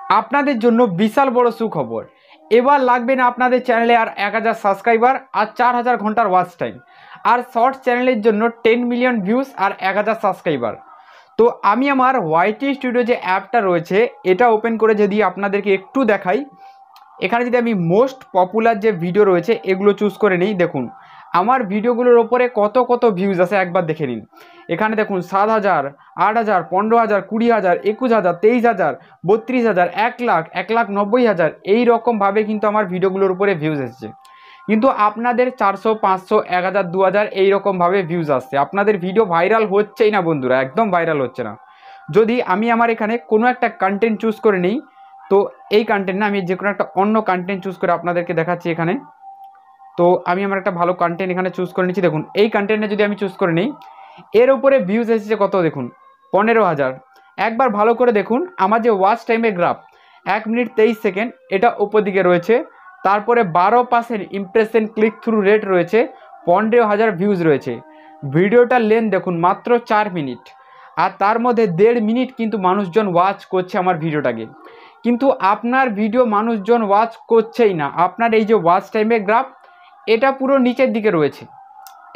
আপনাদের জন্য বিশাল বড় সুখবর। এবার লাগবে না আপনাদের চ্যানেলে আর 1000 সাবস্ক্রাইবার আর 4000 ঘন্টার ওয়াচ টাইম, আর শর্ট চ্যানেলের জন্য 10 মিলিয়ন ভিউজ আর 1000 সাবস্ক্রাইবার। তো আমি আমার ওয়াইটি স্টুডিও যে অ্যাপটা রয়েছে এটা ওপেন করে যদি আপনাদেরকে একটু দেখাই, এখানে যদি আমি মোস্ট পপুলার যে ভিডিও রয়েছে এগুলো চুজ করে নিই, দেখুন আমার ভিডিওগুলোর ওপরে কত কত ভিউজ আছে একবার দেখে নিন। এখানে দেখুন 7000, 8000, 15000, 20000, 21000, 23000, 32000, 1 লাখ, 1,90,000 এই রকমভাবে কিন্তু আমার ভিডিওগুলোর উপরে ভিউজ এসেছে। কিন্তু আপনাদের 400, 500, 1000, 2000 এইরকমভাবে ভিউজ আসছে। আপনাদের ভিডিও ভাইরাল হচ্ছেই না বন্ধুরা, একদম ভাইরাল হচ্ছে না। যদি আমি আমার এখানে কোনো একটা কন্টেন্ট চুজ করে নিই, তো এই কন্টেন্ট না, আমি যে কোনো একটা অন্য কন্টেন্ট চুজ করে আপনাদেরকে দেখাচ্ছি এখানে। তো আমি আমার একটা ভালো কন্টেন্ট এখানে চুজ করে নিচ্ছি। দেখুন এই কন্টেন্টে যদি আমি চুজ করে নিই, এর উপরে ভিউজ এসেছে কত দেখুন, 15,000। একবার ভালো করে দেখুন আমার যে ওয়াচ টাইমের গ্রাফ 1 মিনিট 23 সেকেন্ড এটা উপর দিকে রয়েছে। তারপরে 12% ইমপ্রেশন ক্লিক থ্রু রেট রয়েছে, 15,000 ভিউজ রয়েছে। ভিডিওটার লেন্থ দেখুন মাত্র 4 মিনিট, আর তার মধ্যে 1.5 মিনিট কিন্তু মানুষজন ওয়াচ করছে আমার ভিডিওটাকে। কিন্তু আপনার ভিডিও মানুষজন ওয়াচ করছেই না। আপনার এই যে ওয়াচ টাইমের গ্রাফ এটা পুরো নিচের দিকে রয়েছে।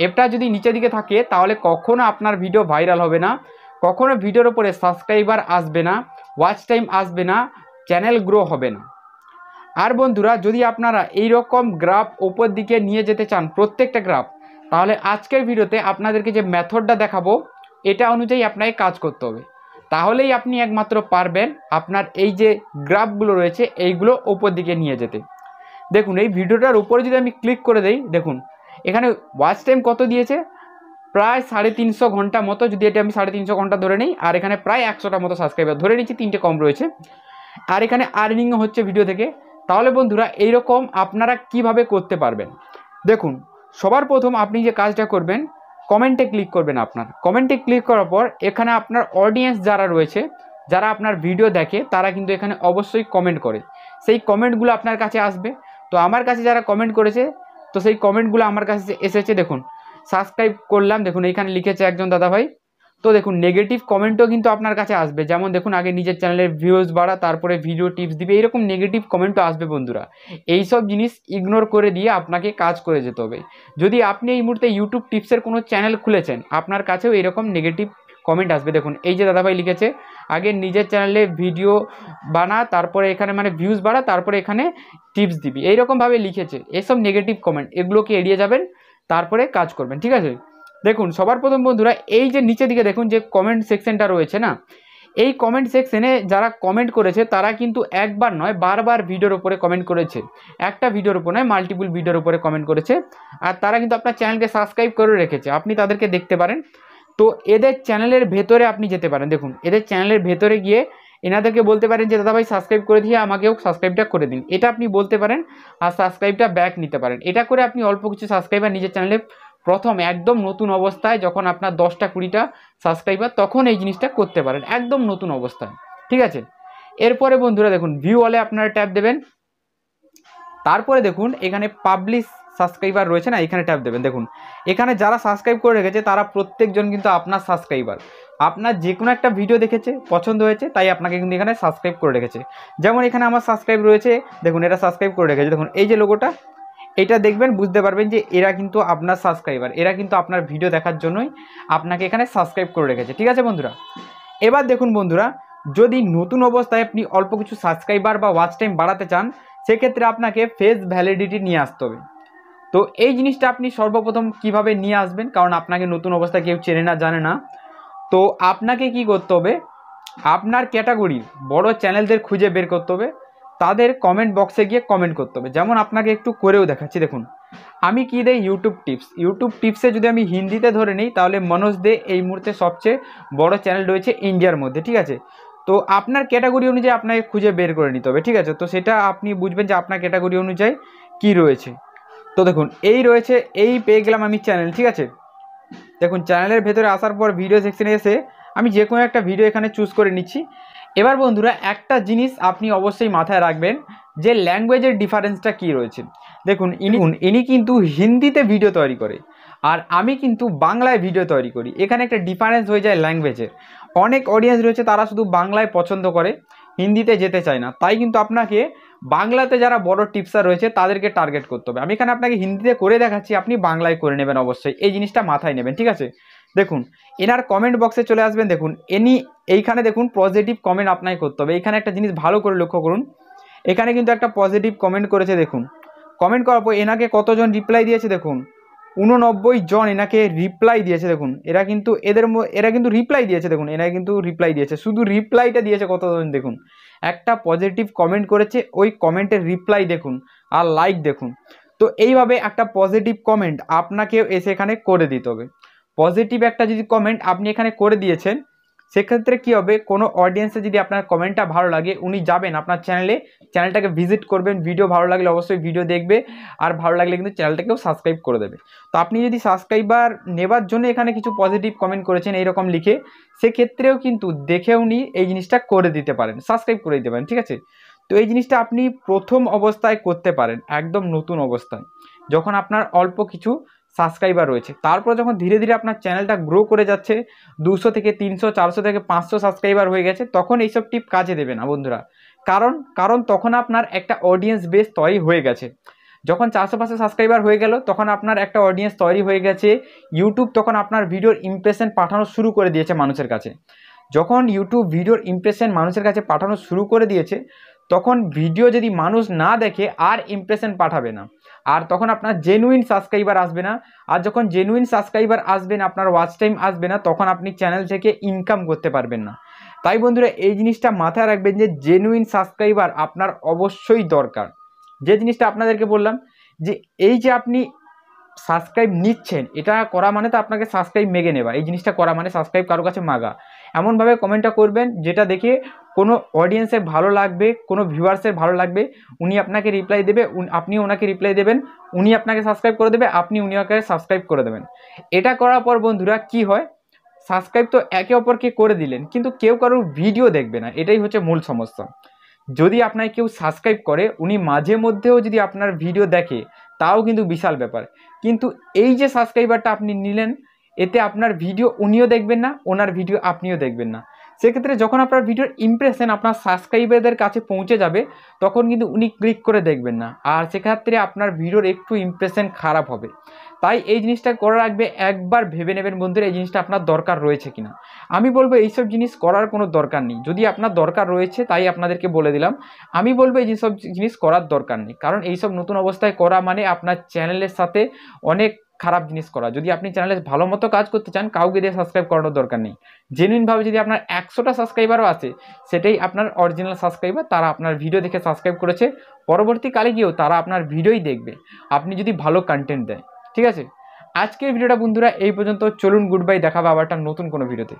এটা যদি নিচের দিকে থাকে তাহলে কখনো আপনার ভিডিও ভাইরাল হবে না, কখনো ভিডিওর উপরে সাবস্ক্রাইবার আসবে না, ওয়াচ টাইম আসবে না, চ্যানেল গ্রো হবে না। আর বন্ধুরা, যদি আপনারা এই রকম গ্রাফ ওপর দিকে নিয়ে যেতে চান প্রত্যেকটা গ্রাফ, তাহলে আজকের ভিডিওতে আপনাদেরকে যে মেথডটা দেখাবো এটা অনুযায়ী আপনাকে কাজ করতে হবে। তাহলেই আপনি একমাত্র পারবেন আপনার এই যে গ্রাফগুলো রয়েছে এইগুলো ওপর দিকে নিয়ে যেতে। দেখুন এই ভিডিওটার উপরে যদি আমি ক্লিক করে দেই, দেখুন এখানে ওয়াচ টাইম কত দিয়েছে, প্রায় 350 ঘন্টা মতো। যদি এটা আমি 350 ঘন্টা ধরে নিই, আর এখানে প্রায় 100টা মতো সাবস্ক্রাইবার ধরে নিচ্ছি, 3টে কম রয়েছে। আর এখানে আর্নিংও হচ্ছে ভিডিও থেকে। তাহলে বন্ধুরা এইরকম আপনারা কিভাবে করতে পারবেন, দেখুন সবার প্রথম আপনি যে কাজটা করবেন, কমেন্টে ক্লিক করবেন। আপনার কমেন্টে ক্লিক করার পর এখানে আপনার অডিয়েন্স যারা রয়েছে, যারা আপনার ভিডিও দেখে, তারা কিন্তু এখানে অবশ্যই কমেন্ট করে। সেই কমেন্টগুলো আপনার কাছে আসবে। তো আমার কাছে যারা কমেন্ট করেছে, তো সেই কমেন্টগুলো আমার কাছে এসেছে। দেখুন সাবস্ক্রাইব করলাম, দেখুন এইখানে লিখেছে একজন দাদাভাই। তো দেখুন নেগেটিভ কমেন্টও কিন্তু আপনার কাছে আসবে, যেমন দেখুন আগে নিজের চ্যানেলের ভিউজ বাড়া, তারপরে ভিডিও টিপস দিবে, এইরকম নেগেটিভ কমেন্টও আসবে বন্ধুরা। এইসব জিনিস ইগনোর করে দিয়ে আপনাকে কাজ করে যেতে হবে। যদি আপনি এই মুহূর্তে ইউটিউব টিপসের কোনো চ্যানেল খুলেছেন, আপনার কাছেও এইরকম নেগেটিভ কমেন্ট আসবে। দেখুন এই যে দাদাভাই লিখেছে, আগে নিজের চ্যানেলে ভিডিও বানা, তারপরে এখানে মানে ভিউজ বাড়া, তারপরে এখানে টিপস দিবি, এইরকমভাবে লিখেছে। এসব নেগেটিভ কমেন্ট এগুলোকে এড়িয়ে যাবেন, তারপরে কাজ করবেন, ঠিক আছে। দেখুন সবার প্রথম বন্ধুরা, এই যে নিচে দিকে দেখুন যে কমেন্ট সেকশনটা রয়েছে না, এই কমেন্ট সেকশনে যারা কমেন্ট করেছে তারা কিন্তু একবার নয় বারবার ভিডিওর উপরে কমেন্ট করেছে। একটা ভিডিওর উপর নয়, মাল্টিপল ভিডিওর উপরে কমেন্ট করেছে। আর তারা কিন্তু আপনার চ্যানেলকে সাবস্ক্রাইব করে রেখেছে, আপনি তাদেরকে দেখতে পারেন। তো এদের চ্যানেলের ভেতরে আপনি যেতে পারেন। দেখুন এদের চ্যানেলের ভেতরে গিয়ে এনাদেরকে বলতে পারেন যে দাদা ভাই সাবস্ক্রাইব করে দিয়ে আমাকেও সাবস্ক্রাইবটা করে দিন, এটা আপনি বলতে পারেন। আর সাবস্ক্রাইবটা ব্যাক নিতে পারেন। এটা করে আপনি অল্প কিছু সাবস্ক্রাইবার নিজের চ্যানেলে প্রথম একদম নতুন অবস্থায়, যখন আপনার 10টা 20টা সাবস্ক্রাইবার, তখন এই জিনিসটা করতে পারেন একদম নতুন অবস্থায়, ঠিক আছে। এরপরে বন্ধুরা দেখুন ভিউ অলে আপনারা ট্যাপ দেবেন। তারপরে দেখুন এখানে পাবলিশ সাবস্ক্রাইবার রয়েছে না, এখানে ট্যাপ দেবেন। দেখুন এখানে যারা সাবস্ক্রাইব করে রেখেছে তারা প্রত্যেকজন কিন্তু আপনার সাবস্ক্রাইবার। আপনার যে কোনো একটা ভিডিও দেখেছে, পছন্দ হয়েছে, তাই আপনাকে কিন্তু এখানে সাবস্ক্রাইব করে রেখেছে। যেমন এখানে আমার সাবস্ক্রাইব রয়েছে, দেখুন এটা সাবস্ক্রাইব করে রেখেছে। দেখুন এই যে লোগোটা, এটা দেখবেন বুঝতে পারবেন যে এরা কিন্তু আপনার সাবস্ক্রাইবার, এরা কিন্তু আপনার ভিডিও দেখার জন্যই আপনাকে এখানে সাবস্ক্রাইব করে রেখেছে, ঠিক আছে বন্ধুরা। এবার দেখুন বন্ধুরা, যদি নতুন অবস্থায় আপনি অল্প কিছু সাবস্ক্রাইবার বা ওয়াচ টাইম বাড়াতে চান, সেক্ষেত্রে আপনাকে ফেস ভ্যালিডিটি নিয়ে আসতে হবে। তো এই জিনিসটা আপনি সর্বপ্রথম কিভাবে নিয়ে আসবেন, কারণ আপনাকে নতুন অবস্থায় কেউ চেনে না, জানে না। তো আপনাকে কি করতে হবে, আপনার ক্যাটাগরির বড় চ্যানেলদের খুঁজে বের করতে হবে, তাদের কমেন্ট বক্সে গিয়ে কমেন্ট করতে হবে। যেমন আপনাকে একটু করেও দেখাচ্ছি। দেখুন আমি কি দেই, ইউটিউব টিপসে যদি আমি হিন্দিতে ধরে নিই, তাহলে মনোজ দে এই মুহূর্তে সবচেয়ে বড় চ্যানেল রয়েছে ইন্ডিয়ার মধ্যে, ঠিক আছে। তো আপনার ক্যাটাগরি অনুযায়ী আপনাকে খুঁজে বের করে নিতে হবে, ঠিক আছে। তো সেটা আপনি বুঝবেন যে আপনার ক্যাটাগরি অনুযায়ী কি রয়েছে। তো দেখুন এই রয়েছে, এই পেয়ে গেলাম আমি চ্যানেল, ঠিক আছে। দেখুন চ্যানেলের ভেতরে আসার পর ভিডিও সেকশনে এসে আমি যে কোনো একটা ভিডিও এখানে চুজ করে নিচ্ছি। এবার বন্ধুরা একটা জিনিস আপনি অবশ্যই মাথায় রাখবেন, যে ল্যাঙ্গুয়েজের ডিফারেন্সটা কি রয়েছে। দেখুন ইনি কিন্তু হিন্দিতে ভিডিও তৈরি করে, আর আমি কিন্তু বাংলায় ভিডিও তৈরি করি। এখানে একটা ডিফারেন্স হয়ে যায় ল্যাঙ্গুয়েজের। অনেক অডিয়েন্স রয়েছে তারা শুধু বাংলায় পছন্দ করে, হিন্দিতে যেতে চায় না, তাই কিন্তু আপনাকে বাংলাতে যারা বড় টিপসার রয়েছে তাদেরকে টার্গেট করতে হবে। আমি এখানে আপনাকে হিন্দিতে করে দেখাচ্ছি, আপনি বাংলায় করে নেবেন অবশ্যই, এই জিনিসটা মাথায় নেবেন, ঠিক আছে। দেখুন এনার কমেন্ট বক্সে চলে আসবেন, দেখুন এইখানে দেখুন পজিটিভ কমেন্ট আপনাকে করতে হবে। এইখানে একটা জিনিস ভালো করে লক্ষ্য করুন, এখানে কিন্তু একটা পজিটিভ কমেন্ট করেছে, দেখুন কমেন্ট করার পর এনাকে কতজন রিপ্লাই দিয়েছে, দেখুন 89 জন এনাকে রিপ্লাই দিয়েছে। দেখুন এরা কিন্তু রিপ্লাই দিয়েছে, দেখুন এরা কিন্তু রিপ্লাই দিয়েছে, শুধু রিপ্লাইটা দিয়েছে কতজন, দেখুন একটা পজিটিভ কমেন্ট করেছে, ওই কমেন্টের রিপ্লাই দেখুন আর লাইক দেখুন। তো এইভাবে একটা পজিটিভ কমেন্ট আপনাকেও এসে এখানে করে দিতে হবে। পজিটিভ একটা যদি কমেন্ট আপনি এখানে করে দিয়েছেন, সেক্ষেত্রে কি হবে, কোনো অডিয়েন্সে যদি আপনার কমেন্টটা ভালো লাগে, উনি যাবেন আপনার চ্যানেলটাকে ভিজিট করবেন, ভিডিও ভালো লাগলে অবশ্যই ভিডিও দেখবে, আর ভালো লাগলে কিন্তু চ্যানেলটাকেও সাবস্ক্রাইব করে দেবে। তো আপনি যদি সাবস্ক্রাইবার নেবার জন্য এখানে কিছু পজিটিভ কমেন্ট করেছেন এইরকম লিখে, সেক্ষেত্রেও কিন্তু দেখে উনি এই জিনিসটা করে দিতে পারেন, সাবস্ক্রাইব করে দিতে পারেন, ঠিক আছে। তো এই জিনিসটা আপনি প্রথম অবস্থায় করতে পারেন, একদম নতুন অবস্থায়, যখন আপনার অল্প কিছু সাবস্ক্রাইবার রয়েছে। তারপর যখন ধীরে ধীরে আপনার চ্যানেলটা গ্রো করে যাচ্ছে, 200 থেকে 300, 400 থেকে 500 সাবস্ক্রাইবার হয়ে গেছে, তখন এইসব টিপ কাজে দেবে না বন্ধুরা। কারণ তখন আপনার একটা অডিয়েন্স বেস তৈরি হয়ে গেছে। যখন 400-500 সাবস্ক্রাইবার হয়ে গেল, তখন আপনার একটা অডিয়েন্স তৈরি হয়ে গেছে, ইউটিউব তখন আপনার ভিডিওর ইমপ্রেশন পাঠানো শুরু করে দিয়েছে মানুষের কাছে। যখন ইউটিউব ভিডিওর ইমপ্রেশন মানুষের কাছে পাঠানো শুরু করে দিয়েছে, তখন ভিডিও যদি মানুষ না দেখে আর ইমপ্রেশন পাঠাবে না, আর তখন আপনার জেনুইন সাবস্ক্রাইবার আসবে না। আর যখন জেনুইন সাবস্ক্রাইবার আসবে না, আপনার ওয়াচ টাইম আসবে না, তখন আপনি চ্যানেল থেকে ইনকাম করতে পারবেন না। তাই বন্ধুরা এই জিনিসটা মাথায় রাখবেন যে জেনুইন সাবস্ক্রাইবার আপনার অবশ্যই দরকার। যে জিনিসটা আপনাদেরকে বললাম, যে এই যে আপনি সাবস্ক্রাইব নিচ্ছেন, এটা করা মানে তো আপনাকে সাবস্ক্রাইব মেগে নেওয়া, এই জিনিসটা করা মানে সাবস্ক্রাইব কারো কাছে মাগা। এমনভাবে কমেন্টটা করবেন যেটা দেখে কোনো অডিয়েন্সের ভালো লাগবে, কোনো ভিউয়ার্সের ভালো লাগবে, উনি আপনাকে রিপ্লাই দেবে, আপনি ওনাকে রিপ্লাই দেবেন, উনি আপনাকে সাবস্ক্রাইব করে দেবে, আপনি উনিকে সাবস্ক্রাইব করে দেবেন। এটা করার পর বন্ধুরা কি হয়, সাবস্ক্রাইব তো একে অপরকে করে দিলেন, কিন্তু কেউ কারোর ভিডিও দেখবে না, এটাই হচ্ছে মূল সমস্যা। যদি আপনাকে কেউ সাবস্ক্রাইব করে, উনি মাঝে মধ্যেও যদি আপনার ভিডিও দেখে, তাও কিন্তু বিশাল ব্যাপার। কিন্তু এই যে সাবস্ক্রাইবারটা আপনি নিলেন, এতে আপনার ভিডিও উনিও দেখবেন না, ওনার ভিডিও আপনিও দেখবেন না। সেক্ষেত্রে যখন আপনার ভিডিওর ইমপ্রেশন আপনার সাবস্ক্রাইবারদের কাছে পৌঁছে যাবে, তখন কিন্তু উনি ক্লিক করে দেখবেন না, আর সেক্ষেত্রে আপনার ভিডিওর একটু ইমপ্রেশন খারাপ হবে। তাই এই জিনিসটা করার আগে একবার ভেবে নেবেন বন্ধুরা, এই জিনিসটা আপনার দরকার রয়েছে কিনা। আমি বলবো এইসব জিনিস করার কোনো দরকার নেই। যদি আপনার দরকার রয়েছে, তাই আপনাদেরকে বলে দিলাম, আমি বলবো এই সব জিনিস করার দরকার নেই। কারণ এইসব নতুন অবস্থায় করা মানে আপনার চ্যানেলের সাথে অনেক খারাপ জিনিস করা। যদি আপনি চ্যানেলে ভালো মতো কাজ করতে চান, কাউকে দিয়ে সাবস্ক্রাইব করানোর দরকার নেই। জেনুইনভাবে যদি আপনার 100টা সাবস্ক্রাইবারও আছে, সেটাই আপনার অরিজিনাল সাবস্ক্রাইবার, তারা আপনার ভিডিও দেখে সাবস্ক্রাইব করেছে, পরবর্তীকালে গিয়েও তারা আপনার ভিডিওই দেখবে, আপনি যদি ভালো কন্টেন্ট দেয়, ঠিক আছে। আজকের ভিডিওটা বন্ধুরা এই পর্যন্ত, চলুন গুড বাই, দেখাবো আবার একটা নতুন কোনো ভিডিওতে।